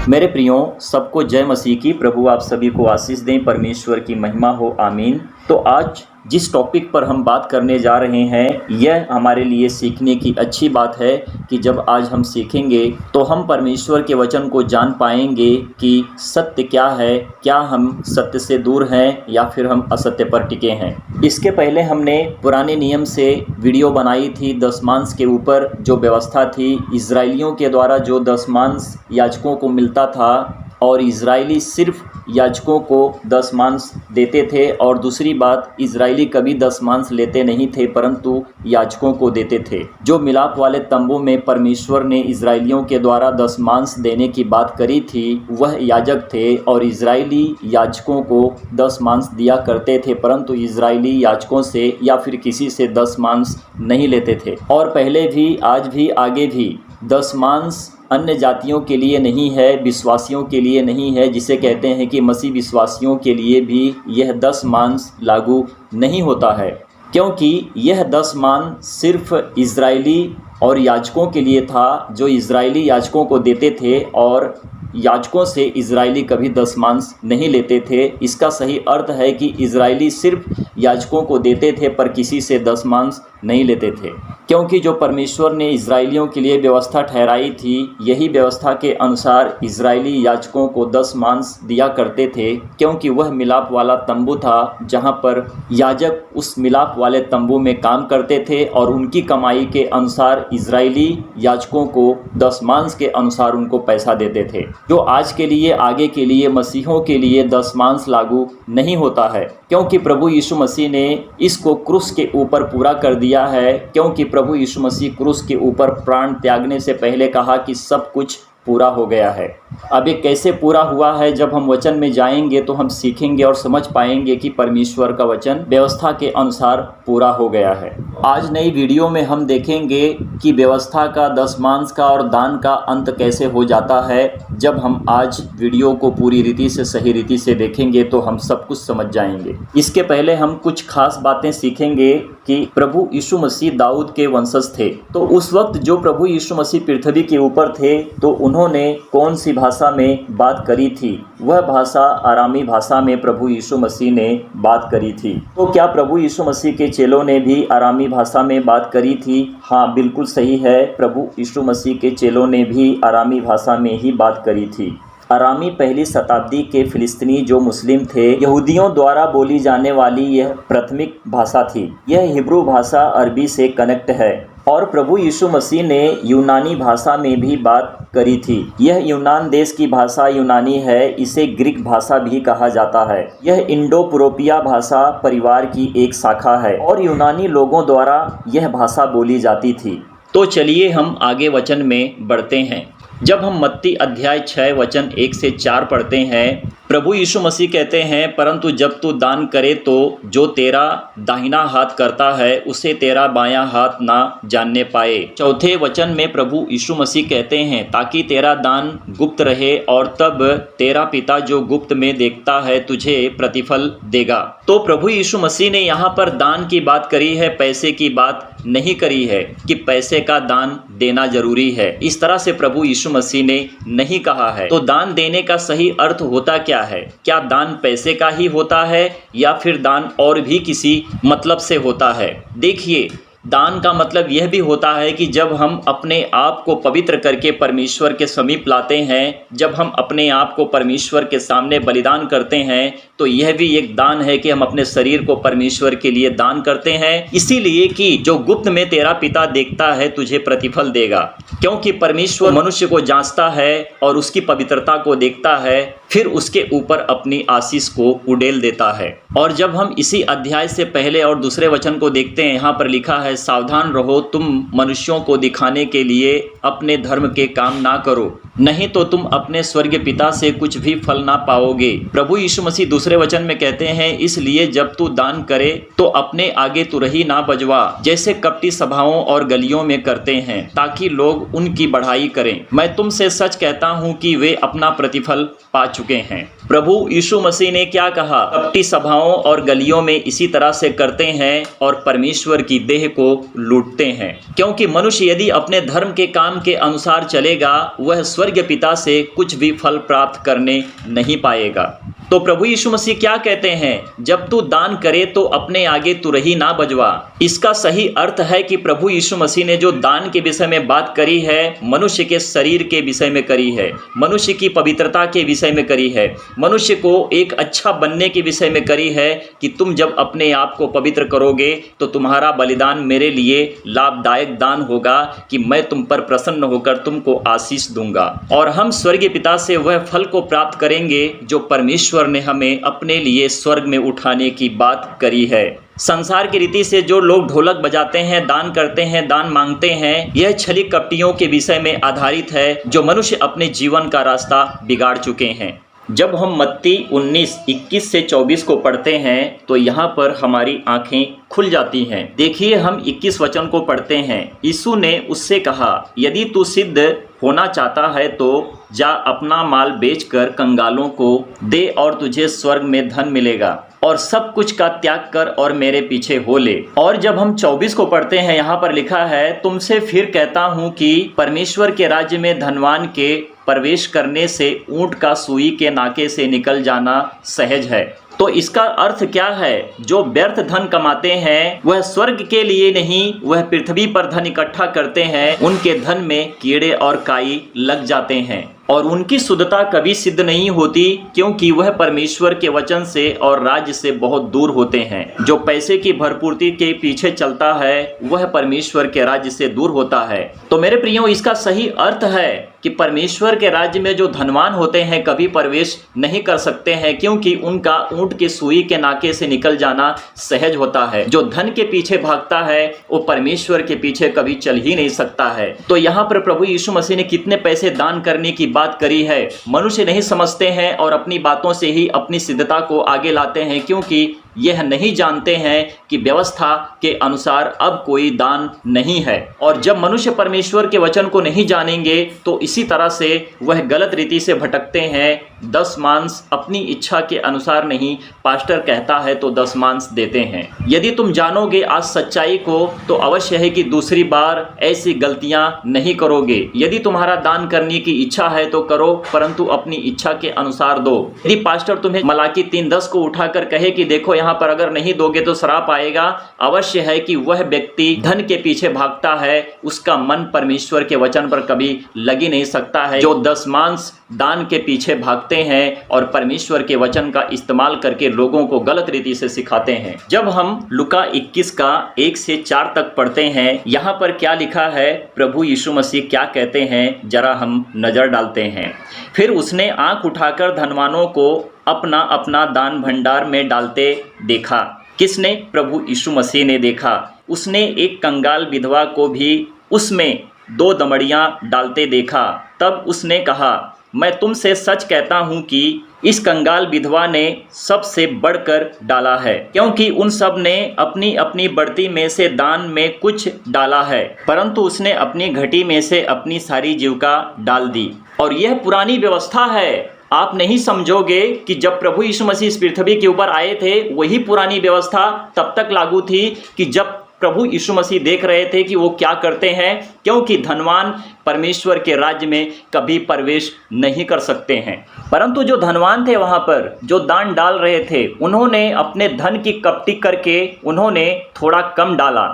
मेरे प्रियो, सबको जय मसीह की। प्रभु आप सभी को आशीष दें, परमेश्वर की महिमा हो, आमीन। तो आज जिस टॉपिक पर हम बात करने जा रहे हैं, यह हमारे लिए सीखने की अच्छी बात है कि जब आज हम सीखेंगे तो हम परमेश्वर के वचन को जान पाएंगे कि सत्य क्या है, क्या हम सत्य से दूर हैं या फिर हम असत्य पर टिके हैं। इसके पहले हमने पुराने नियम से वीडियो बनाई थी दशमांश के ऊपर, जो व्यवस्था थी इजरायलियों के द्वारा जो दशमांश याजकों को मिलता था, और इजरायली सिर्फ याजकों को दशमांश देते थे। और दूसरी बात, इजरायली कभी दशमांश लेते नहीं थे परंतु याजकों को देते थे। जो मिलाप वाले तंबू में परमेश्वर ने इजरायलियों के द्वारा दशमांश देने की बात करी थी, वह याजक थे और इजरायली याजकों को दशमांश दिया करते थे, परंतु इजरायली याजकों से या फिर किसी से दशमांश नहीं लेते थे। और पहले भी, आज भी, आगे भी दशमांश अन्य जातियों के लिए नहीं है, विश्वासियों के लिए नहीं है, जिसे कहते हैं कि मसीह विश्वासियों के लिए भी यह दशमांश लागू नहीं होता है, क्योंकि यह दशमांश सिर्फ इजरायली और याजकों के लिए था, जो इजरायली याजकों को देते थे, और याजकों से इजरायली कभी दशमांश नहीं लेते थे। इसका सही अर्थ है कि इजरायली सिर्फ याजकों को देते थे पर किसी से दशमांश नहीं लेते थे, क्योंकि जो परमेश्वर ने इजरायलियों के लिए व्यवस्था ठहराई थी, यही व्यवस्था के अनुसार इजरायली याजकों को दशमांश दिया करते थे, क्योंकि वह मिलाप वाला तंबू था जहां पर याजक उस मिलाप वाले तंबू में काम करते थे और उनकी कमाई के अनुसार इजरायली याजकों को दशमांश के अनुसार उनको पैसा देते थे। जो आज के लिए, आगे के लिए, मसीहों के लिए दशमांश लागू नहीं होता है, क्योंकि प्रभु यीशु मसीह ने इसको क्रूस के ऊपर पूरा कर दिया है। क्योंकि प्रभु यीशु मसीह क्रूस के ऊपर प्राण त्यागने से पहले कहा कि सब कुछ पूरा हो गया है। अब ये कैसे पूरा हुआ है, जब हम वचन में जाएंगे तो हम सीखेंगे और समझ पाएंगे कि परमेश्वर का वचन व्यवस्था के अनुसार पूरा हो गया है। आज नई वीडियो में हम देखेंगे कि व्यवस्था का, दशमांश का और दान का अंत कैसे हो जाता है। जब हम आज वीडियो को पूरी रीति से, सही रीति से देखेंगे तो हम सब कुछ समझ जाएंगे। इसके पहले हम कुछ खास बातें सीखेंगे कि प्रभु यीशु मसीह दाऊद के वंशज थे। तो उस वक्त जो प्रभु यीशु मसीह पृथ्वी के ऊपर थे, तो उन्होंने कौन सी भाषा में बात करी थी? वह भाषा अरामी भाषा में प्रभु यीशु मसीह ने बात करी थी। तो क्या प्रभु यीशु मसीह के चेलों ने भी अरामी भाषा में बात करी थी? हाँ, बिल्कुल सही है। प्रभु यीशु मसीह के चेलों ने भी अरामी भाषा में ही बात करी थी। अरामी पहली शताब्दी के फिलिस्तीनी जो मुस्लिम थे, यहूदियों द्वारा बोली जाने वाली यह प्राथमिक भाषा थी। यह हिब्रू भाषा अरबी से कनेक्ट है। और प्रभु यीशु मसीह ने यूनानी भाषा में भी बात करी थी। यह यूनान देश की भाषा यूनानी है, इसे ग्रीक भाषा भी कहा जाता है। यह इंडो यूरोपीय भाषा परिवार की एक शाखा है और यूनानी लोगों द्वारा यह भाषा बोली जाती थी। तो चलिए हम आगे वचन में बढ़ते हैं। जब हम मत्ती अध्याय 6 वचन 1 से 4 पढ़ते हैं, प्रभु यीशु मसीह कहते हैं, परंतु जब तू दान करे तो जो तेरा दाहिना हाथ करता है उसे तेरा बायां हाथ ना जानने पाए। चौथे वचन में प्रभु यीशु मसीह कहते हैं, ताकि तेरा दान गुप्त रहे और तब तेरा पिता जो गुप्त में देखता है तुझे प्रतिफल देगा। तो प्रभु यीशु मसीह ने यहाँ पर दान की बात करी है, पैसे की बात नहीं करी है कि पैसे का दान देना जरूरी है। इस तरह से प्रभु यीशु मसीह ने नहीं कहा है। तो दान देने का सही अर्थ होता क्या है? क्या दान पैसे का ही होता है या फिर दान और भी किसी मतलब से होता है? देखिए, दान का मतलब यह भी होता है कि जब हम अपने आप को पवित्र करके परमेश्वर के समीप लाते हैं, जब हम अपने आप को परमेश्वर के सामने बलिदान करते हैं, तो यह भी एक दान है कि हम अपने शरीर को परमेश्वर के लिए दान करते हैं। इसीलिए कि जो गुप्त में तेरा पिता देखता है तुझे प्रतिफल देगा, क्योंकि परमेश्वर मनुष्य को जांचता है और उसकी पवित्रता को देखता है, फिर उसके ऊपर अपनी आशीष को उड़ेल देता है। और जब हम इसी अध्याय से पहले और दूसरे वचन को देखते हैं, यहाँ पर लिखा है, सावधान रहो, तुम मनुष्यों को दिखाने के लिए अपने धर्म के काम ना करो, नहीं तो तुम अपने स्वर्गीय पिता से कुछ भी फल ना पाओगे। प्रभु यीशु मसीह दूसरे वचन में कहते हैं, इसलिए जब तू दान करे तो अपने आगे तुरही ना बजवा, जैसे कपटी सभाओं और गलियों में करते हैं, ताकि लोग उनकी बढ़ाई करें। मैं तुमसे सच कहता हूँ कि वे अपना प्रतिफल पा चुके हैं। प्रभु यीशु मसीह ने क्या कहा? कपटी सभाओं और गलियों में इसी तरह से करते हैं और परमेश्वर की देह को लूटते हैं। क्योंकि मनुष्य यदि अपने धर्म के काम काम के अनुसार चलेगा वह स्वर्ग पिता से कुछ भी फल प्राप्त करने नहीं पाएगा। तो प्रभु यीशु मसीह क्या कहते हैं, जब तू दान करे तो अपने आगे तुरही ना बजवा। इसका सही अर्थ है कि प्रभु यीशु मसीह ने जो दान के विषय में बात करी है, मनुष्य के शरीर के विषय में करी है, मनुष्य की पवित्रता के विषय में करी है, मनुष्य को एक अच्छा बनने के विषय में करी है कि तुम जब अपने आप को पवित्र करोगे तो तुम्हारा बलिदान मेरे लिए लाभदायक दान होगा कि मैं तुम पर प्रसन्न होकर तुमको आशीष दूंगा और हम स्वर्गीय पिता से वह फल को प्राप्त करेंगे जो परमेश्वर ने हमें अपने लिए स्वर्ग में उठाने की बात करी है। संसार की रीति से जो लोग ढोलक बजाते हैं, दान करते हैं, दान मांगते हैं, यह छली कपटियों के विषय में आधारित है जो मनुष्य अपने जीवन का रास्ता बिगाड़ चुके हैं। जब हम मत्ती 19:21 से 24 को पढ़ते हैं तो यहाँ पर हमारी आंखें खुल जाती हैं। देखिए, हम 21 वचन को पढ़ते हैं। यीशु ने उससे कहा, यदि तू सिद्ध होना चाहता है तो जा अपना माल बेचकर कंगालों को दे और तुझे स्वर्ग में धन मिलेगा और सब कुछ का त्याग कर और मेरे पीछे हो ले। और जब हम 24 को पढ़ते हैं, यहाँ पर लिखा है, तुमसे फिर कहता हूँ कि परमेश्वर के राज्य में धनवान के प्रवेश करने से ऊंट का सुई के नाके से निकल जाना सहज है। तो इसका अर्थ क्या है, जो व्यर्थ धन कमाते हैं वह स्वर्ग के लिए नहीं, वह पृथ्वी पर धन इकट्ठा करते हैं, उनके धन में कीड़े और काई लग जाते हैं और उनकी शुद्धता कभी सिद्ध नहीं होती, क्योंकि वह परमेश्वर के वचन से और राज्य से बहुत दूर होते हैं। जो पैसे की भरपूर्ति के पीछे चलता है वह परमेश्वर के राज्य से दूर होता है। तो मेरे प्रियो, इसका सही अर्थ है कि परमेश्वर के राज्य में जो धनवान होते हैं कभी प्रवेश नहीं कर सकते हैं, क्योंकि उनका ऊंट के सुई के नाके से निकल जाना सहज होता है। जो धन के पीछे भागता है वो परमेश्वर के पीछे कभी चल ही नहीं सकता है। तो यहाँ पर प्रभु यीशु मसीह ने कितने पैसे दान करने की बात करी है, मनुष्य नहीं समझते हैं और अपनी बातों से ही अपनी सिद्धता को आगे लाते हैं, क्योंकि यह नहीं जानते हैं कि व्यवस्था के अनुसार अब कोई दान नहीं है। और जब मनुष्य परमेश्वर के वचन को नहीं जानेंगे तो इसी तरह से वह गलत रीति से भटकते हैं। 10 मांस अपनी इच्छा के अनुसार नहीं, पास्टर कहता है तो 10 मांस देते हैं। यदि तुम जानोगे आज सच्चाई को तो अवश्य है कि दूसरी बार ऐसी गलतियां नहीं करोगे। यदि तुम्हारा दान करने की इच्छा है तो करो, परंतु अपनी इच्छा के अनुसार दो। यदि पास्टर तुम्हें मलाकी 3:10 को उठाकर कहे कि देखो यहाँ पर अगर नहीं दोगे तो श्राप आएगा, अवश्य है कि वह व्यक्ति धन के पीछे भागता है, उसका मन परमेश्वर के वचन पर कभी लग ही नहीं सकता है। जो 10 मांस दान के पीछे भागते हैं और परमेश्वर के वचन का इस्तेमाल करके लोगों को गलत रीति से सिखाते हैं। जब हम लुका 21 का 1 से 4 तक पढ़ते हैं, यहाँ पर क्या लिखा है, प्रभु यीशु मसीह क्या कहते हैं, जरा हम नजर डालते हैं। फिर उसने आंख उठाकर धनवानों को अपना अपना दान भंडार में डालते देखा। किसने? प्रभु यीशु मसीह ने देखा। उसने एक कंगाल विधवा को भी उसमें 2 दमड़ियां डालते देखा। तब उसने कहा, मैं तुमसे सच कहता हूँ कि इस कंगाल विधवा ने सबसे बढ़कर डाला है, क्योंकि उन सब ने अपनी अपनी बढ़ती में से दान में कुछ डाला है, परंतु उसने अपनी घटी में से अपनी सारी जीविका डाल दी। और यह पुरानी व्यवस्था है। आप नहीं समझोगे कि जब प्रभु यीशु मसीह इस पृथ्वी के ऊपर आए थे वही पुरानी व्यवस्था तब तक लागू थी कि जब प्रभु यीशु मसीह देख रहे थे कि वो क्या करते हैं, क्योंकि धनवान परमेश्वर के राज्य में कभी प्रवेश नहीं कर सकते हैं। परंतु जो धनवान थे वहाँ पर जो दान डाल रहे थे, उन्होंने अपने धन की कपटी करके उन्होंने थोड़ा कम डाला,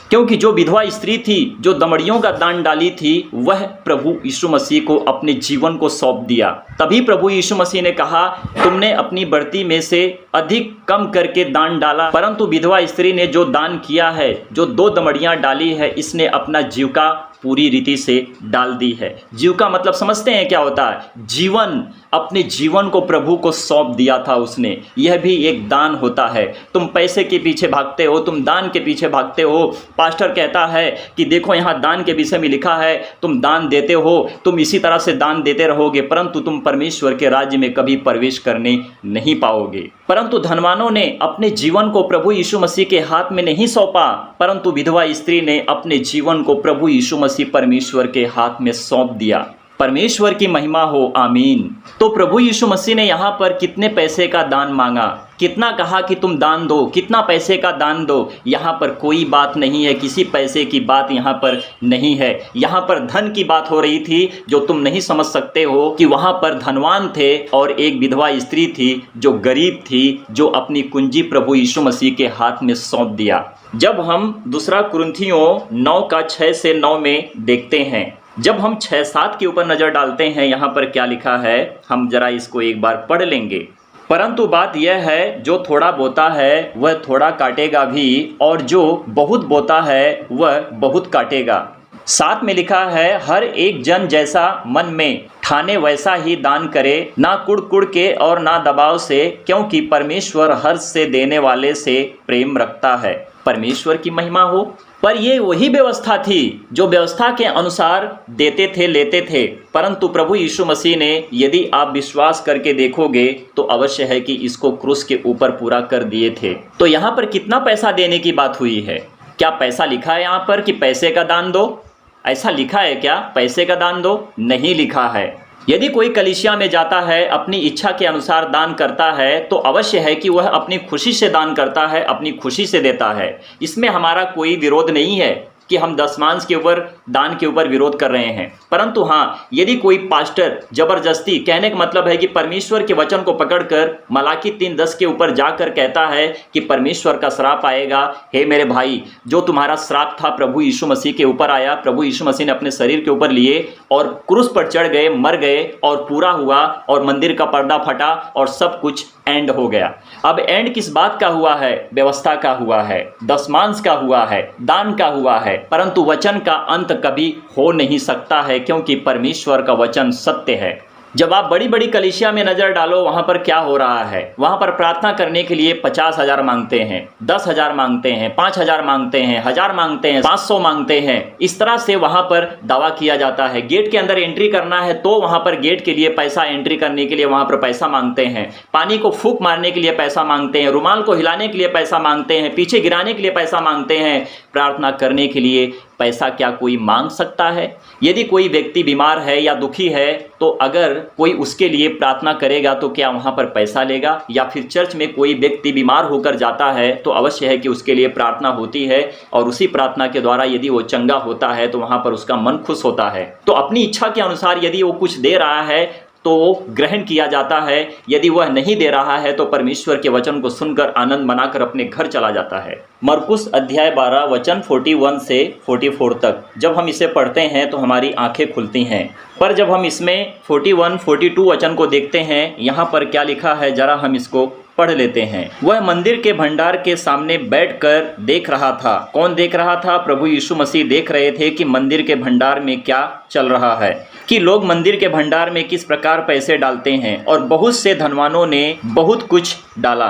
क्योंकि जो विधवा स्त्री थी जो दमड़ियों का दान डाली थी वह प्रभु यीशु मसीह को अपने जीवन को सौंप दिया। तभी प्रभु यीशु मसीह ने कहा, तुमने अपनी बढ़ती में से अधिक कम करके दान डाला, परंतु विधवा स्त्री ने जो दान किया है, जो 2 दमड़ियां डाली है, इसने अपना जीविका पूरी रीति से डाल दी है। जीविका मतलब समझते हैं क्या होता है? जीवन, अपने जीवन को प्रभु को सौंप दिया था उसने। यह भी एक दान होता है। तुम पैसे के पीछे भागते हो, तुम दान के पीछे भागते हो। पास्टर कहता है कि देखो यहाँ दान के विषय में लिखा है, तुम दान देते हो, तुम इसी तरह से दान देते रहोगे, परंतु तुम परमेश्वर के राज्य में कभी प्रवेश करने नहीं पाओगे। परंतु धनवानों ने अपने जीवन को प्रभु यीशु मसीह के हाथ में नहीं सौंपा, परंतु विधवा स्त्री ने अपने जीवन को प्रभु यीशु मसीह परमेश्वर के हाथ में सौंप दिया। परमेश्वर की महिमा हो, आमीन। तो प्रभु यीशु मसीह ने यहाँ पर कितने पैसे का दान मांगा, कितना कहा कि तुम दान दो, कितना पैसे का दान दो। यहाँ पर कोई बात नहीं है, किसी पैसे की बात यहाँ पर नहीं है। यहाँ पर धन की बात हो रही थी, जो तुम नहीं समझ सकते हो कि वहाँ पर धनवान थे और एक विधवा स्त्री थी जो गरीब थी, जो अपनी कुंजी प्रभु यीशु मसीह के हाथ में सौंप दिया। जब हम दूसरा कुरिन्थियों 9 का 6 से 9 में देखते हैं, जब हम 6-7 के ऊपर नज़र डालते हैं, यहाँ पर क्या लिखा है, हम जरा इसको एक बार पढ़ लेंगे। परंतु बात यह है, जो थोड़ा बोता है वह थोड़ा काटेगा भी, और जो बहुत बोता है वह बहुत काटेगा। 7 में लिखा है, हर एक जन जैसा मन में ठाने वैसा ही दान करे, ना कुड़ कुड़ के और ना दबाव से, क्योंकि परमेश्वर हर्ष से देने वाले से प्रेम रखता है। परमेश्वर की महिमा हो। पर ये वही व्यवस्था थी जो व्यवस्था के अनुसार देते थे, लेते थे। परंतु प्रभु यीशु मसीह ने, यदि आप विश्वास करके देखोगे तो अवश्य है कि इसको क्रूस के ऊपर पूरा कर दिए थे। तो यहाँ पर कितना पैसा देने की बात हुई है? क्या पैसा लिखा है यहाँ पर कि पैसे का दान दो? ऐसा लिखा है क्या, पैसे का दान दो? नहीं लिखा है। यदि कोई कलीसिया में जाता है, अपनी इच्छा के अनुसार दान करता है, तो अवश्य है कि वह अपनी खुशी से दान करता है, अपनी खुशी से देता है। इसमें हमारा कोई विरोध नहीं है कि हम दशमांश के ऊपर, दान के ऊपर विरोध कर रहे हैं। परंतु हाँ, यदि कोई पास्टर जबरदस्ती, कहने का मतलब है कि परमेश्वर के वचन को पकड़कर मलाकी 3:10 के ऊपर जाकर कहता है कि परमेश्वर का श्राप आएगा, हे मेरे भाई, जो तुम्हारा श्राप था प्रभु यीशु मसीह के ऊपर आया, प्रभु यीशु मसीह ने अपने शरीर के ऊपर लिए और क्रूस पर चढ़ गए, मर गए और पूरा हुआ, और मंदिर का पर्दा फटा और सब कुछ एंड हो गया। अब एंड किस बात का हुआ है? व्यवस्था का हुआ है, दशमांश का हुआ है, दान का हुआ है। परंतु वचन का अंत कभी हो नहीं सकता है, क्योंकि परमेश्वर का वचन सत्य है। जब आप बड़ी बड़ी कलीसिया में नज़र डालो, वहाँ पर क्या हो रहा है? वहाँ पर प्रार्थना करने के लिए 50,000 मांगते हैं, 10,000 मांगते हैं, 5,000 मांगते हैं, 1,000 मांगते हैं, 500 मांगते हैं। इस तरह से वहाँ पर दावा किया जाता है। गेट के अंदर एंट्री करना है तो वहाँ पर गेट के लिए पैसा, एंट्री करने के लिए वहाँ पर पैसा मांगते हैं। पानी को फूंक मारने के लिए पैसा मांगते हैं, रुमाल को हिलाने के लिए पैसा मांगते हैं, पीछे गिराने के लिए पैसा मांगते हैं। प्रार्थना करने के लिए पैसा क्या कोई मांग सकता है? यदि कोई व्यक्ति बीमार है या दुखी है, तो अगर कोई उसके लिए प्रार्थना करेगा तो क्या वहाँ पर पैसा लेगा? या फिर चर्च में कोई व्यक्ति बीमार होकर जाता है तो अवश्य है कि उसके लिए प्रार्थना होती है, और उसी प्रार्थना के द्वारा यदि वो चंगा होता है तो वहाँ पर उसका मन खुश होता है। तो अपनी इच्छा के अनुसार यदि वो कुछ दे रहा है तो ग्रहण किया जाता है, यदि वह नहीं दे रहा है तो परमेश्वर के वचन को सुनकर आनंद मनाकर अपने घर चला जाता है। मरकुस अध्याय 12 वचन 41 से 44 तक जब हम इसे पढ़ते हैं तो हमारी आंखें खुलती हैं। पर जब हम इसमें 41-42 वचन को देखते हैं, यहाँ पर क्या लिखा है, जरा हम इसको पढ़ लेते हैं। वह मंदिर के भंडार के सामने बैठकर देख रहा था। कौन देख रहा था? प्रभु यीशु मसीह देख रहे थे कि मंदिर के भंडार में क्या चल रहा है, कि लोग मंदिर के भंडार में किस प्रकार पैसे डालते हैं, और बहुत से धनवानों ने बहुत कुछ डाला।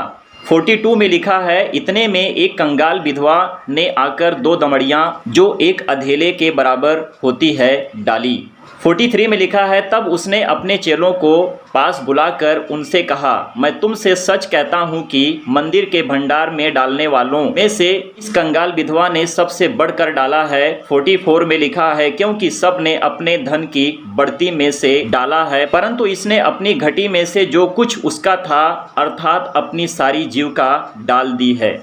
42 में लिखा है, इतने में एक कंगाल विधवा ने आकर 2 दमड़ियाँ जो एक अधेले के बराबर होती है डाली। 43 में लिखा है, तब उसने अपने चेलों को पास बुलाकर उनसे कहा, मैं तुमसे सच कहता हूँ कि मंदिर के भंडार में डालने वालों में से इस कंगाल विधवा ने सबसे बढ़कर डाला है। 44 में लिखा है, क्योंकि सब ने अपने धन की बढ़ती में से डाला है, परंतु इसने अपनी घटी में से जो कुछ उसका था, अर्थात अपनी सारी जीविका डाल दी है।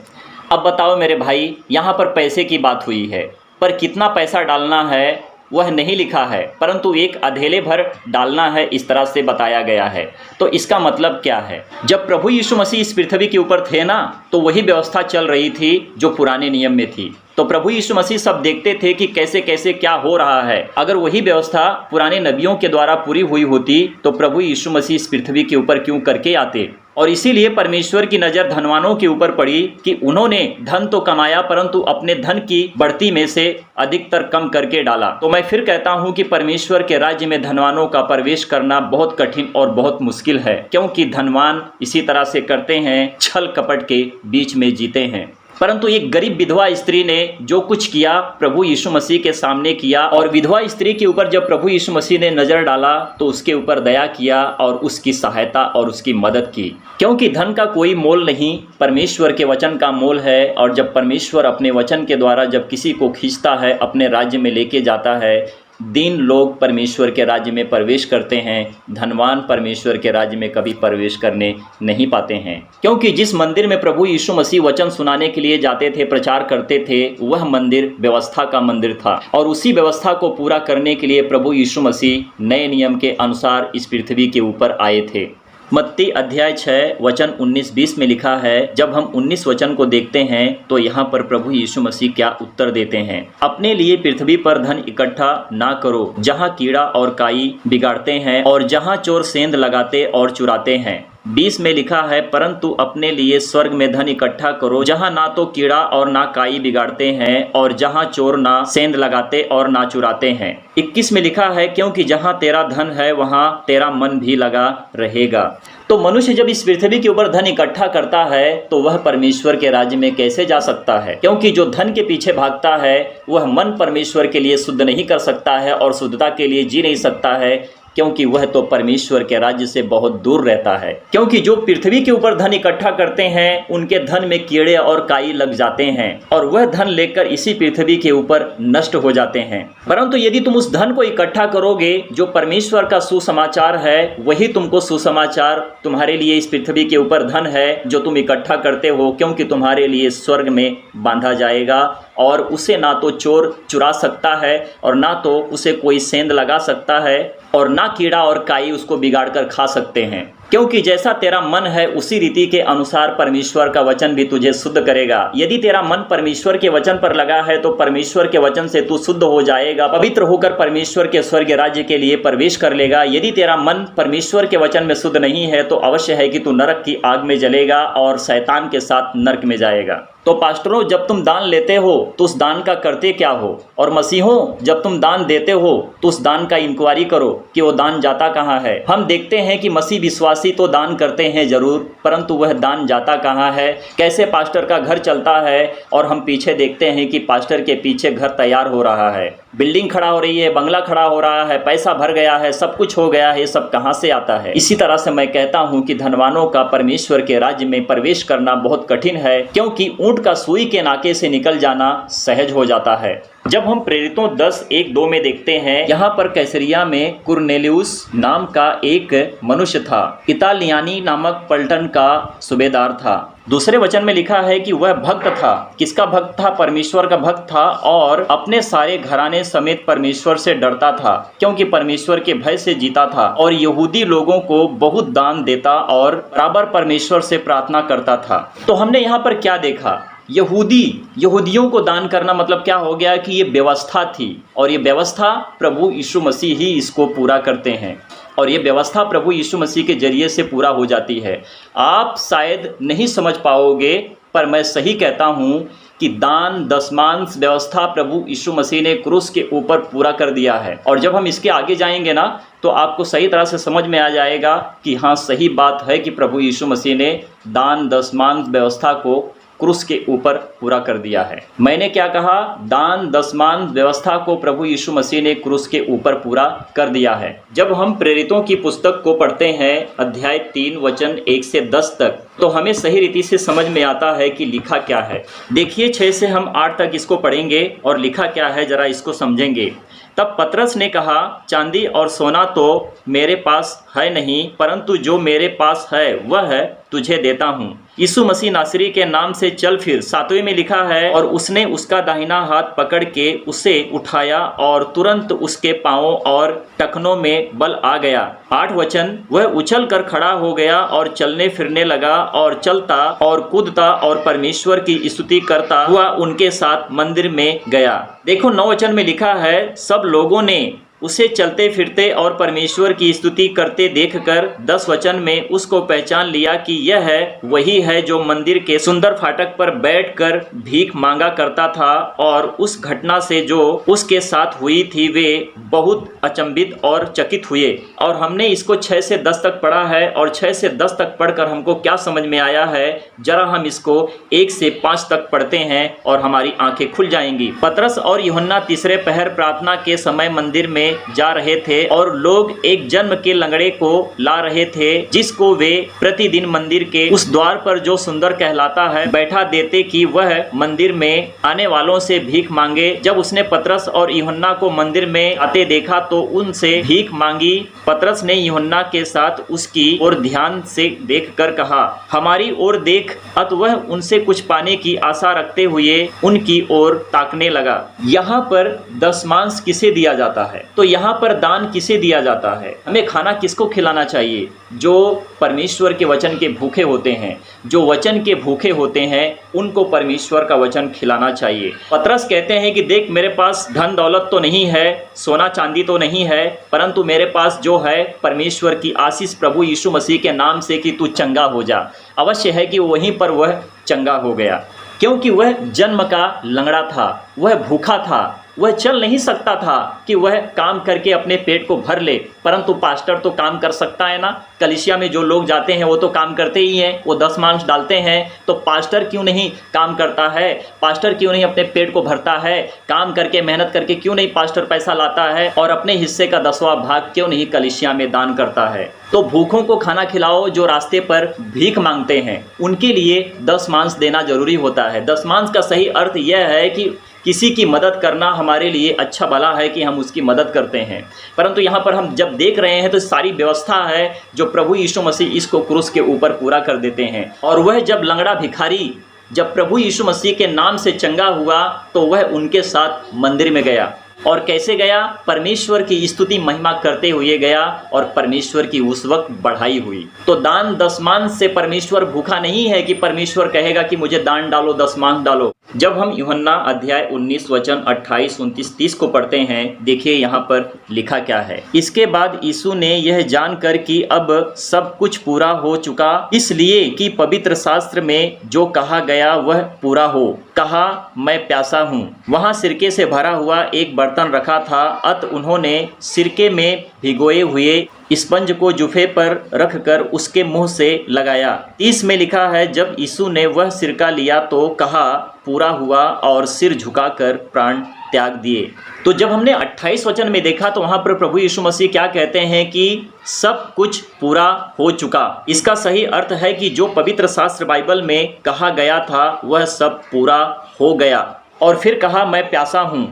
अब बताओ मेरे भाई, यहाँ पर पैसे की बात हुई है, पर कितना पैसा डालना है वह नहीं लिखा है, परंतु एक अधेले भर डालना है, इस तरह से बताया गया है। तो इसका मतलब क्या है? जब प्रभु यीशु मसीह इस पृथ्वी के ऊपर थे ना, तो वही व्यवस्था चल रही थी जो पुराने नियम में थी। तो प्रभु यीशु मसीह सब देखते थे कि कैसे कैसे क्या हो रहा है। अगर वही व्यवस्था पुराने नबियों के द्वारा पूरी हुई होती तो प्रभु यीशु मसीह इस पृथ्वी के ऊपर क्यों करके आते? और इसीलिए परमेश्वर की नज़र धनवानों के ऊपर पड़ी कि उन्होंने धन तो कमाया, परंतु अपने धन की बढ़ती में से अधिकतर कम करके डाला। तो मैं फिर कहता हूं कि परमेश्वर के राज्य में धनवानों का प्रवेश करना बहुत कठिन और बहुत मुश्किल है, क्योंकि धनवान इसी तरह से करते हैं, छल कपट के बीच में जीते हैं। परंतु एक गरीब विधवा स्त्री ने जो कुछ किया प्रभु यीशु मसीह के सामने किया, और विधवा स्त्री के ऊपर जब प्रभु यीशु मसीह ने नज़र डाला तो उसके ऊपर दया किया और उसकी सहायता और उसकी मदद की। क्योंकि धन का कोई मोल नहीं, परमेश्वर के वचन का मोल है। और जब परमेश्वर अपने वचन के द्वारा जब किसी को खींचता है, अपने राज्य में लेके जाता है, दीन लोग परमेश्वर के राज्य में प्रवेश करते हैं, धनवान परमेश्वर के राज्य में कभी प्रवेश करने नहीं पाते हैं। क्योंकि जिस मंदिर में प्रभु यीशु मसीह वचन सुनाने के लिए जाते थे, प्रचार करते थे, वह मंदिर व्यवस्था का मंदिर था और उसी व्यवस्था को पूरा करने के लिए प्रभु यीशु मसीह नए नियम के अनुसार इस पृथ्वी के ऊपर आए थे। मत्ती अध्याय 6 वचन 19-20 में लिखा है, जब हम 19 वचन को देखते हैं तो यहाँ पर प्रभु यीशु मसीह क्या उत्तर देते हैं। अपने लिए पृथ्वी पर धन इकट्ठा ना करो, जहाँ कीड़ा और काई बिगाड़ते हैं और जहाँ चोर सेंध लगाते और चुराते हैं। 20 में लिखा है, परंतु अपने लिए स्वर्ग में धन इकट्ठा करो, जहाँ ना तो कीड़ा और ना काई बिगाड़ते हैं और जहाँ चोर ना सेंध लगाते और ना चुराते हैं। 21 में लिखा है, क्योंकि जहाँ तेरा धन है वहाँ तेरा मन भी लगा रहेगा। तो मनुष्य जब इस पृथ्वी के ऊपर धन इकट्ठा करता है तो वह परमेश्वर के राज्य में कैसे जा सकता है? क्योंकि जो धन के पीछे भागता है वह मन परमेश्वर के लिए शुद्ध नहीं कर सकता है और शुद्धता के लिए जी नहीं सकता है, क्योंकि वह तो परमेश्वर के राज्य से बहुत दूर रहता है। क्योंकि जो पृथ्वी के ऊपर धन इकट्ठा करते हैं उनके धन में कीड़े और काई लग जाते हैं और वह धन लेकर इसी पृथ्वी के ऊपर नष्ट हो जाते हैं। परंतु यदि तुम उस धन को इकट्ठा करोगे जो परमेश्वर का सुसमाचार है, वही तुमको सुसमाचार तुम्हारे लिए इस पृथ्वी के ऊपर धन है जो तुम इकट्ठा करते हो, क्योंकि तुम्हारे लिए स्वर्ग में बांधा जाएगा और उसे ना तो चोर चुरा सकता है और ना तो उसे कोई सेंध लगा सकता है और ना कीड़ा और काई उसको बिगाड़ कर खा सकते हैं। क्योंकि जैसा तेरा मन है उसी रीति के अनुसार परमेश्वर का वचन भी तुझे शुद्ध करेगा। यदि तेरा मन परमेश्वर के वचन पर लगा है तो परमेश्वर के वचन से तू शुद्ध हो जाएगा, पवित्र होकर परमेश्वर के स्वर्ग राज्य के लिए प्रवेश कर लेगा। यदि तेरा मन परमेश्वर के वचन में शुद्ध नहीं है तो अवश्य है कि तू नरक की आग में जलेगा और शैतान के साथ नरक में जाएगा। तो पास्टरों, जब तुम दान लेते हो तो उस दान का करते क्या हो? और मसीहों, जब तुम दान देते हो तो उस दान का इंक्वायरी करो कि वो दान जाता कहाँ है। हम देखते हैं कि मसीह विश्वासी तो दान करते हैं जरूर, परंतु वह दान जाता कहाँ है? कैसे पास्टर का घर चलता है और हम पीछे देखते हैं कि पास्टर के पीछे घर तैयार हो रहा है, बिल्डिंग खड़ा हो रही है, बंगला खड़ा हो रहा है, पैसा भर गया है, सब कुछ हो गया है, ये सब कहाँ से आता है? इसी तरह से मैं कहता हूँ कि धनवानों का परमेश्वर के राज्य में प्रवेश करना बहुत कठिन है, क्योंकि ऊंट का सुई के नाके से निकल जाना सहज हो जाता है। जब हम प्रेरितों 10:1-2 में देखते हैं, यहाँ पर कैसरिया में कुरनेलियुस नाम का एक मनुष्य था, इतालियानी नामक पलटन का सूबेदार था। दूसरे वचन में लिखा है कि वह भक्त था। किसका भक्त था? परमेश्वर का भक्त था और अपने सारे घराने समेत परमेश्वर से डरता था, क्योंकि परमेश्वर के भय से जीता था और यहूदी लोगों को बहुत दान देता और बराबर परमेश्वर से प्रार्थना करता था। तो हमने यहाँ पर क्या देखा? यहूदियों को दान करना मतलब क्या हो गया कि ये व्यवस्था थी और ये व्यवस्था प्रभु यीशु मसीह ही इसको पूरा करते हैं और ये व्यवस्था प्रभु यीशु मसीह के जरिए से पूरा हो जाती है। आप शायद नहीं समझ पाओगे, पर मैं सही कहता हूँ कि दान दशमांश व्यवस्था प्रभु यीशु मसीह ने क्रूस के ऊपर पूरा कर दिया है। और जब हम इसके आगे जाएंगे ना तो आपको सही तरह से समझ में आ जाएगा कि हाँ, सही बात है कि प्रभु यीशु मसीह ने दान दशमांश व्यवस्था को क्रूस के ऊपर पूरा कर दिया है। मैंने क्या कहा? दान दशमांश व्यवस्था को प्रभु यीशु मसीह ने क्रूस के ऊपर पूरा कर दिया है। जब हम प्रेरितों की पुस्तक को पढ़ते हैं अध्याय 3 वचन 1 से 10 तक, तो हमें सही रीति से समझ में आता है कि लिखा क्या है। देखिए 6 से हम 8 तक इसको पढ़ेंगे और लिखा क्या है जरा इसको समझेंगे। तब पतरस ने कहा, चांदी और सोना तो मेरे पास है नहीं, परंतु जो मेरे पास है वह तुझे देता हूँ। यीशु मसीह नासरी के नाम से चल फिर। 7वें में लिखा है, और उसने उसका दाहिना हाथ पकड़ के उसे उठाया और तुरंत उसके पांवों और टखनों में बल आ गया। 8 वचन, वह उछल कर खड़ा हो गया और चलने फिरने लगा और चलता और कूदता और परमेश्वर की स्तुति करता हुआ उनके साथ मंदिर में गया। देखो 9 वचन में लिखा है, सब लोगों ने उसे चलते फिरते और परमेश्वर की स्तुति करते देखकर 10 वचन में उसको पहचान लिया कि यह वही है जो मंदिर के सुंदर फाटक पर बैठकर भीख मांगा करता था। और उस घटना से जो उसके साथ हुई थी वे बहुत अचंभित और चकित हुए। और हमने इसको 6 से 10 तक पढ़ा है और 6 से 10 तक पढ़कर हमको क्या समझ में आया है, जरा हम इसको 1 से 5 तक पढ़ते हैं और हमारी आंखें खुल जाएंगी। पतरस और यूहन्ना तीसरे पहर प्रार्थना के समय मंदिर में जा रहे थे और लोग एक जन्म के लंगड़े को ला रहे थे, जिसको वे प्रतिदिन मंदिर के उस द्वार पर जो सुंदर कहलाता है बैठा देते कि वह मंदिर में आने वालों से भीख मांगे। जब उसने पतरस और यूहन्ना को मंदिर में आते देखा तो उनसे भीख मांगी। पतरस ने यूहन्ना के साथ उसकी ओर ध्यान से देखकर कहा, हमारी ओर देख। अत वह उनसे कुछ पाने की आशा रखते हुए उनकी ओर ताकने लगा। यहाँ पर दशमांश किसे दिया जाता है? तो यहाँ पर दान किसे दिया जाता है? हमें खाना किसको खिलाना चाहिए? जो परमेश्वर के वचन के भूखे होते हैं, जो वचन के भूखे होते हैं, उनको परमेश्वर का वचन खिलाना चाहिए। पतरस कहते हैं कि देख, मेरे पास धन दौलत तो नहीं है, सोना चांदी तो नहीं है, परंतु मेरे पास जो है परमेश्वर की आशीष प्रभु यीशु मसीह के नाम से कि तू चंगा हो जा। अवश्य है कि वहीं पर वह चंगा हो गया, क्योंकि वह जन्म का लंगड़ा था, वह भूखा था, वह चल नहीं सकता था कि वह काम करके अपने पेट को भर ले। परंतु पास्टर तो काम कर सकता है ना। कलीसिया में जो लोग जाते हैं वो तो काम करते ही हैं, वो दशमांश डालते हैं। तो पास्टर क्यों नहीं काम करता है? पास्टर क्यों नहीं अपने पेट को भरता है? काम करके मेहनत करके क्यों नहीं पास्टर पैसा लाता है और अपने हिस्से का 10वां भाग क्यों नहीं कलीसिया में दान करता है? तो भूखों को खाना खिलाओ, जो रास्ते पर भीख मांगते हैं उनके लिए दशमांश देना जरूरी होता है। दशमांश का सही अर्थ यह है कि किसी की मदद करना हमारे लिए अच्छा भला है कि हम उसकी मदद करते हैं। परंतु यहाँ पर हम जब देख रहे हैं तो सारी व्यवस्था है जो प्रभु यीशु मसीह इसको क्रूस के ऊपर पूरा कर देते हैं। और वह जब लंगड़ा भिखारी जब प्रभु यीशु मसीह के नाम से चंगा हुआ तो वह उनके साथ मंदिर में गया। और कैसे गया? परमेश्वर की स्तुति महिमा करते हुए गया और परमेश्वर की उस वक्त बढ़ाई हुई। तो दान दशमांश से परमेश्वर भूखा नहीं है कि परमेश्वर कहेगा कि मुझे दान डालो, दशमांश डालो। जब हम यूहन्ना अध्याय 19 वचन 28, 29, 30 को पढ़ते हैं, देखिए यहाँ पर लिखा क्या है। इसके बाद यीशु ने यह जानकर कि अब सब कुछ पूरा हो चुका, इसलिए कि पवित्र शास्त्र में जो कहा गया वह पूरा हो, कहा, मैं प्यासा हूँ। वहाँ सिरके से भरा हुआ एक बर्तन रखा था। अत उन्होंने सिरके में भिगोए हुए स्पंज को जुफे पर रखकर उसके मुंह से लगाया। 30 में लिखा है, जब यीशु ने वह सिरका लिया तो कहा, पूरा हुआ, और सिर झुकाकर प्राण त्याग दिए। तो जब हमने 28 वचन में देखा तो वहाँ पर प्रभु यीशु मसीह क्या कहते हैं कि सब कुछ पूरा हो चुका। इसका सही अर्थ है कि जो पवित्र शास्त्र बाइबल में कहा गया था वह सब पूरा हो गया। और फिर कहा, मैं प्यासा हूँ।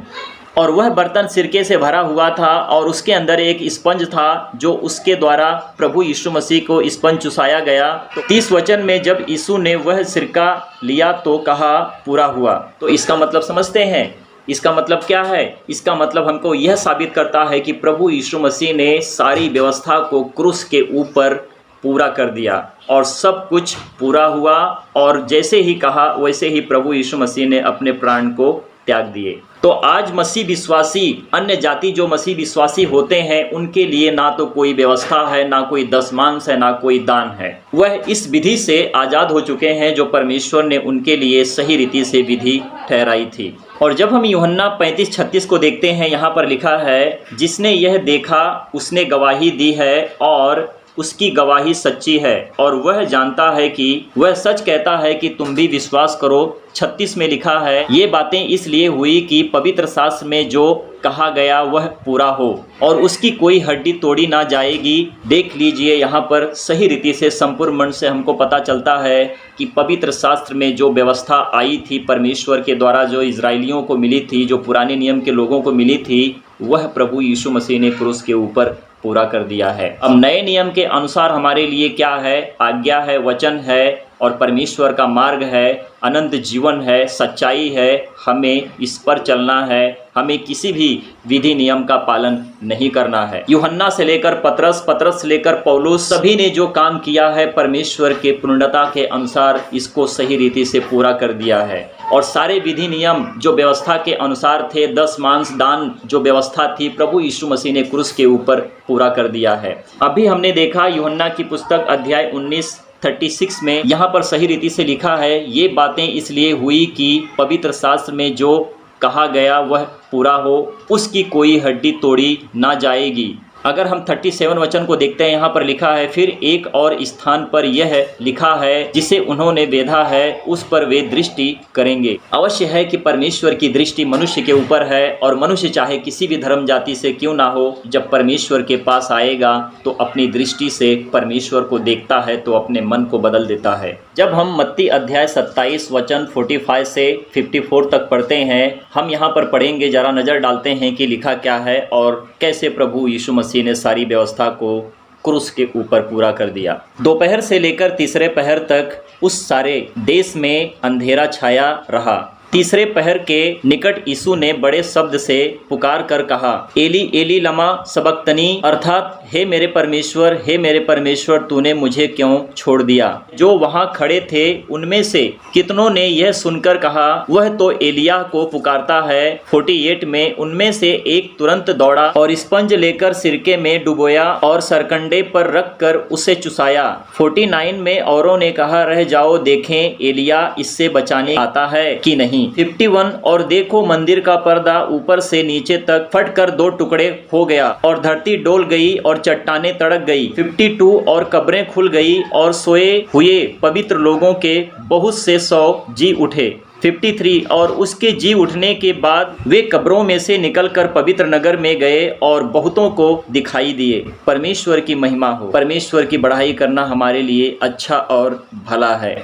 और वह बर्तन सिरके से भरा हुआ था और उसके अंदर एक स्पंज था जो उसके द्वारा प्रभु यीशु मसीह को स्पंज चुसाया गया। तो 30 वचन में जब यीशु ने वह सिरका लिया तो कहा, पूरा हुआ। तो इसका मतलब समझते हैं? इसका मतलब क्या है? इसका मतलब हमको यह साबित करता है कि प्रभु यीशु मसीह ने सारी व्यवस्था को क्रूस के ऊपर पूरा कर दिया और सब कुछ पूरा हुआ। और जैसे ही कहा वैसे ही प्रभु यीशु मसीह ने अपने प्राण को त्याग दिए। तो आज मसीह विश्वासी, अन्य जाति जो मसीह विश्वासी होते हैं, उनके लिए ना तो कोई व्यवस्था है, ना कोई दशमांश है, ना कोई दान है। वह इस विधि से आज़ाद हो चुके हैं जो परमेश्वर ने उनके लिए सही रीति से विधि ठहराई थी। और जब हम यूहन्ना 35-36 को देखते हैं, यहाँ पर लिखा है, जिसने यह देखा उसने गवाही दी है और उसकी गवाही सच्ची है और वह जानता है कि वह सच कहता है कि तुम भी विश्वास करो। 36 में लिखा है, ये बातें इसलिए हुई कि पवित्र शास्त्र में जो कहा गया वह पूरा हो और उसकी कोई हड्डी तोड़ी ना जाएगी। देख लीजिए, यहाँ पर सही रीति से संपूर्ण मन से हमको पता चलता है कि पवित्र शास्त्र में जो व्यवस्था आई थी परमेश्वर के द्वारा, जो इजराइलियों को मिली थी, जो पुराने नियम के लोगों को मिली थी, वह प्रभु यीशु मसीह ने क्रूस के ऊपर पूरा कर दिया है। अब नए नियम के अनुसार हमारे लिए क्या है? आज्ञा है, वचन है और परमेश्वर का मार्ग है, अनंत जीवन है, सच्चाई है। हमें इस पर चलना है, हमें किसी भी विधि नियम का पालन नहीं करना है। यूहन्ना से लेकर पतरस, पतरस से लेकर पौलुस, सभी ने जो काम किया है परमेश्वर के पूर्णता के अनुसार इसको सही रीति से पूरा कर दिया है। और सारे विधि नियम जो व्यवस्था के अनुसार थे, दशमांश दान जो व्यवस्था थी, प्रभु यीशु मसीह ने क्रूस के ऊपर पूरा कर दिया है। अभी हमने देखा यूहन्ना की पुस्तक अध्याय 19:36 में यहाँ पर सही रीति से लिखा है, ये बातें इसलिए हुई कि पवित्र शास्त्र में जो कहा गया वह पूरा हो, उसकी कोई हड्डी तोड़ी ना जाएगी। अगर हम 37 वचन को देखते हैं, यहाँ पर लिखा है, फिर एक और स्थान पर यह लिखा है, जिसे उन्होंने बेधा है उस पर वे दृष्टि करेंगे। अवश्य है कि परमेश्वर की दृष्टि मनुष्य के ऊपर है, और मनुष्य चाहे किसी भी धर्म जाति से क्यों ना हो, जब परमेश्वर के पास आएगा तो अपनी दृष्टि से परमेश्वर को देखता है तो अपने मन को बदल देता है। जब हम मत्ती अध्याय 27 वचन 45 से 54 तक पढ़ते हैं, हम यहाँ पर पढ़ेंगे, जरा नज़र डालते हैं कि लिखा क्या है और कैसे प्रभु यीशु मसीह ने सारी व्यवस्था को क्रूस के ऊपर पूरा कर दिया। दोपहर से लेकर तीसरे पहर तक उस सारे देश में अंधेरा छाया रहा। तीसरे पहर के निकट यीशु ने बड़े शब्द से पुकार कर कहा, एली एली लमा सबक्तनी, अर्थात हे मेरे परमेश्वर तूने मुझे क्यों छोड़ दिया। जो वहां खड़े थे उनमें से कितनों ने यह सुनकर कहा, वह तो एलिया को पुकारता है। 48 में उनमें से एक तुरंत दौड़ा और स्पंज लेकर सिरके में डुबोया और सरकंडे पर रख कर उसे चुसाया। 49 में औरों ने कहा, रह जाओ, देखें एलिया इससे बचाने आता है कि नहीं। 51 और देखो मंदिर का पर्दा ऊपर से नीचे तक फटकर 2 टुकड़े हो गया और धरती डोल गई और चट्टानें तड़क गई। 52 और कब्रें खुल गई और सोए हुए पवित्र लोगों के बहुत से 100 जी उठे। 53 और उसके जी उठने के बाद वे कब्रों में से निकलकर पवित्र नगर में गए और बहुतों को दिखाई दिए। परमेश्वर की महिमा हो। परमेश्वर की बढ़ाई करना हमारे लिए अच्छा और भला है।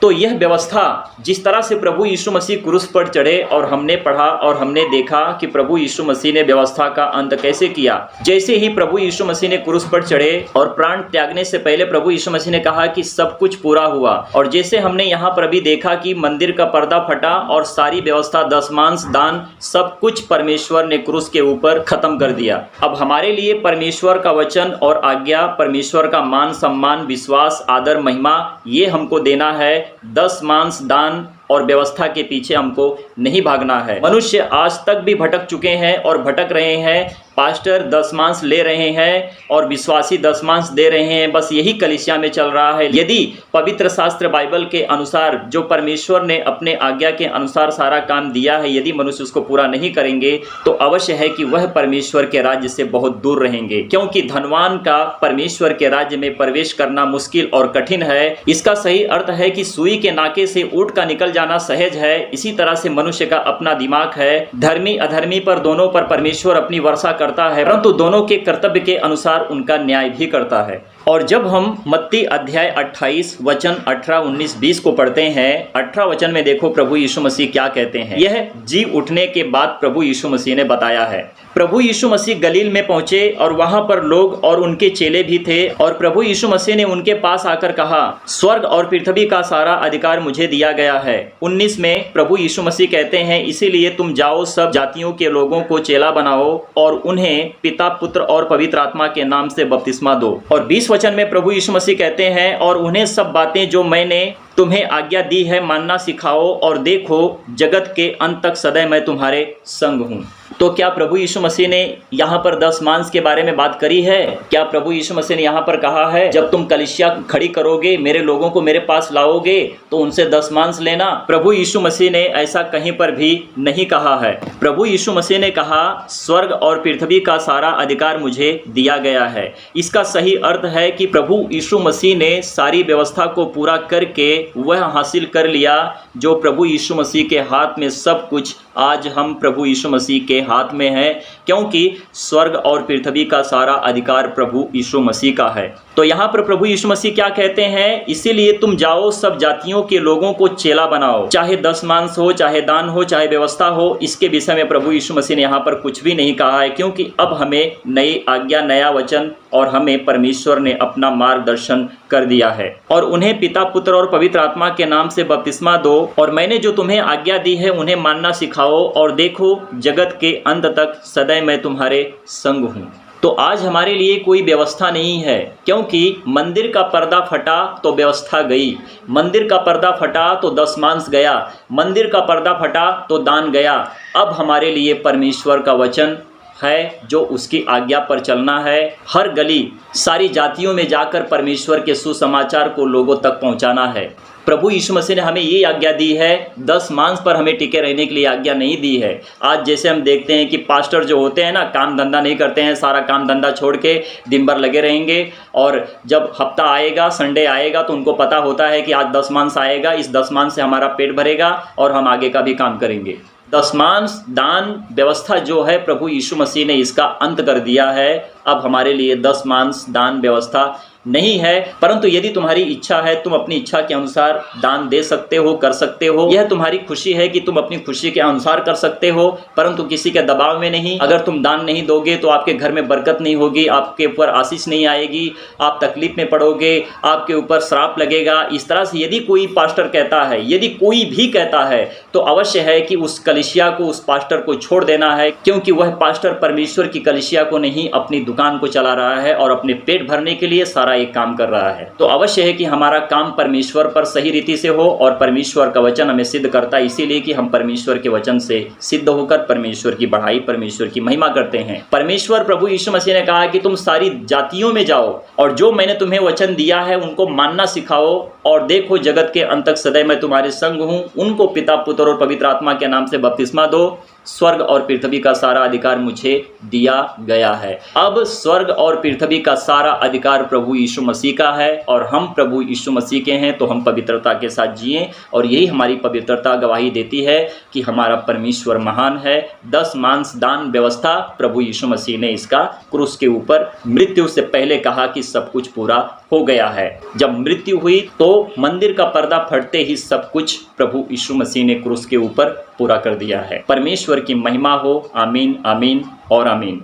तो यह व्यवस्था जिस तरह से प्रभु यीशु मसीह क्रूस पर चढ़े, और हमने पढ़ा और हमने देखा कि प्रभु यीशु मसीह ने व्यवस्था का अंत कैसे किया। जैसे ही प्रभु यीशु मसीह ने क्रूस पर चढ़े और प्राण त्यागने से पहले प्रभु यीशु मसीह ने कहा कि सब कुछ पूरा हुआ, और जैसे हमने यहाँ पर अभी देखा कि मंदिर का पर्दा फटा और सारी व्यवस्था, दशमांश, दान, सब कुछ परमेश्वर ने क्रूस के ऊपर खत्म कर दिया। अब हमारे लिए परमेश्वर का वचन और आज्ञा, परमेश्वर का मान सम्मान, विश्वास, आदर, महिमा, ये हमको देना है। दशमांश, दान और व्यवस्था के पीछे हमको नहीं भागना है। मनुष्य आज तक भी भटक चुके हैं और भटक रहे हैं। पास्टर दशमांश ले रहे हैं और विश्वासी दशमांश दे रहे हैं, बस यही कलीसिया में चल रहा है। यदि पवित्र शास्त्र बाइबल के अनुसार, जो परमेश्वर ने अपने आज्ञा के अनुसार सारा काम दिया है, यदि मनुष्य उसको पूरा नहीं करेंगे तो अवश्य है कि वह परमेश्वर के राज्य से बहुत दूर रहेंगे, क्योंकि धनवान का परमेश्वर के राज्य में प्रवेश करना मुश्किल और कठिन है। इसका सही अर्थ है कि सुई के नाके से ऊँट का निकल जाना सहज है। इसी तरह से मनुष्य का अपना दिमाग है। धर्मी अधर्मी पर दोनों पर परमेश्वर अपनी वर्षा करता है, परंतु दोनों के कर्तव्य के अनुसार उनका न्याय भी करता है। और जब हम मत्ती अध्याय 28 वचन 18, 19, 20 को पढ़ते हैं, 18 वचन में देखो प्रभु यीशु मसीह क्या कहते हैं। यह जी उठने के बाद प्रभु यीशु मसीह ने बताया है। प्रभु यीशु मसीह गलील में पहुंचे और वहां पर लोग और उनके चेले भी थे, और प्रभु यीशु मसीह ने उनके पास आकर कहा, स्वर्ग और पृथ्वी का सारा अधिकार मुझे दिया गया है। 19 में प्रभु यीशु मसीह कहते हैं, इसीलिए तुम जाओ, सब जातियों के लोगों को चेला बनाओ और उन्हें पिता, पुत्र और पवित्र आत्मा के नाम से बपतिस्मा दो। और 20 वचन में प्रभु यीशु मसीह कहते हैं, और उन्हें सब बातें जो मैंने तुम्हें आज्ञा दी है मानना सिखाओ, और देखो जगत के अंत तक सदैव मैं तुम्हारे संग हूँ। तो क्या प्रभु यीशु मसीह ने यहाँ पर दशमांश के बारे में बात करी है? क्या प्रभु यीशु मसीह ने यहाँ पर कहा है, जब तुम कलीसिया खड़ी करोगे, मेरे लोगों को मेरे पास लाओगे तो उनसे दशमांश लेना? प्रभु यीशु मसीह ने ऐसा कहीं पर भी नहीं कहा है। प्रभु यीशु मसीह ने कहा, स्वर्ग और पृथ्वी का सारा अधिकार मुझे दिया गया है। इसका सही अर्थ है कि प्रभु यीशु मसीह ने सारी व्यवस्था को पूरा करके वह हासिल कर लिया जो प्रभु यीशु मसीह के हाथ में सब कुछ आज हम प्रभु यीशु मसीह के हाथ में है, क्योंकि स्वर्ग और पृथ्वी का सारा अधिकार प्रभु यीशु मसीह का है। तो यहाँ पर प्रभु यीशु मसीह क्या कहते हैं, इसीलिए तुम जाओ, सब जातियों के लोगों को चेला बनाओ। चाहे दशमांश हो, चाहे दान हो, चाहे व्यवस्था हो, इसके विषय में प्रभु यीशु मसीह ने यहाँ पर कुछ भी नहीं कहा है, क्योंकि अब हमें नई आज्ञा, नया वचन और हमें परमेश्वर ने अपना मार्गदर्शन कर दिया है। और उन्हें पिता, पुत्र और पवित्र आत्मा के नाम से बपतिस्मा दो, और मैंने जो तुम्हें आज्ञा दी है उन्हें मानना सिखाओ, और देखो जगत के अंत तक सदैव मैं तुम्हारे संग हूँ। तो आज हमारे लिए कोई व्यवस्था नहीं है, क्योंकि मंदिर का पर्दा फटा तो व्यवस्था गई, मंदिर का पर्दा फटा तो दशमांश गया, मंदिर का पर्दा फटा तो दान गया। अब हमारे लिए परमेश्वर का वचन है जो उसकी आज्ञा पर चलना है। हर गली, सारी जातियों में जाकर परमेश्वर के सुसमाचार को लोगों तक पहुंचाना है। प्रभु यीशु मसीह ने हमें ये आज्ञा दी है, 10 मांस पर हमें टिके रहने के लिए आज्ञा नहीं दी है। आज जैसे हम देखते हैं कि पास्टर जो होते हैं ना, काम धंधा नहीं करते हैं, सारा काम धंधा छोड़ के दिन भर लगे रहेंगे, और जब हफ्ता आएगा, संडे आएगा, तो उनको पता होता है कि आज 10 मांस आएगा, इस 10 मांस से हमारा पेट भरेगा और हम आगे का भी काम करेंगे। 10 मांस दान व्यवस्था जो है, प्रभु यीशु मसीह ने इसका अंत कर दिया है। अब हमारे लिए 10 मांस दान व्यवस्था नहीं है, परंतु यदि तुम्हारी इच्छा है, तुम अपनी इच्छा के अनुसार दान दे सकते हो, कर सकते हो। यह तुम्हारी खुशी है कि तुम अपनी खुशी के अनुसार कर सकते हो, परंतु किसी के दबाव में नहीं। अगर तुम दान नहीं दोगे तो आपके घर में बरकत नहीं होगी, आपके ऊपर आशीष नहीं आएगी, आप तकलीफ में पड़ोगे, आपके ऊपर श्राप लगेगा। इस तरह से यदि कोई पास्टर कहता है, यदि कोई भी कहता है, तो अवश्य है कि उस कलीसिया को, उस पास्टर को छोड़ देना है, क्योंकि वह पास्टर परमेश्वर की कलीसिया को नहीं, अपनी दुकान को चला रहा है और अपने पेट भरने के लिए सारा एक काम कर रहा है। तो अवश्य है कि हमारा काम परमेश्वर पर सही रीति से हो, और परमेश्वर का वचन हमें सिद्ध करता है, इसीलिए कि हम परमेश्वर के वचन से सिद्ध होकर परमेश्वर की बढ़ाई, परमेश्वर की महिमा करते हैं। परमेश्वर प्रभु यीशु मसीह ने कहा कि तुम सारी जातियों में जाओ और जो मैंने तुम्हें वचन दिया है उनको मानना सिखाओ, और देखो जगत के अंत तक सदैव मैं तुम्हारे संग हूँ। उनको पिता, पुत्र और पवित्र आत्मा के नाम से बपतिस्मा दो। स्वर्ग और पृथ्वी का सारा अधिकार मुझे दिया गया है। अब स्वर्ग और पृथ्वी का सारा अधिकार प्रभु यीशु मसीह का है, और हम प्रभु यीशु मसीह के हैं, तो हम पवित्रता के साथ जिएं, और यही हमारी पवित्रता गवाही देती है कि हमारा परमेश्वर महान है। 10 मांस दान व्यवस्था प्रभु यीशु मसीह ने इसका क्रूस के ऊपर मृत्यु से पहले कहा कि सब कुछ पूरा हो गया है। जब मृत्यु हुई तो मंदिर का पर्दा फटते ही सब कुछ प्रभु यीशु मसीह ने क्रूस के ऊपर पूरा कर दिया है। परमेश्वर की महिमा हो। आमीन, आमीन और आमीन।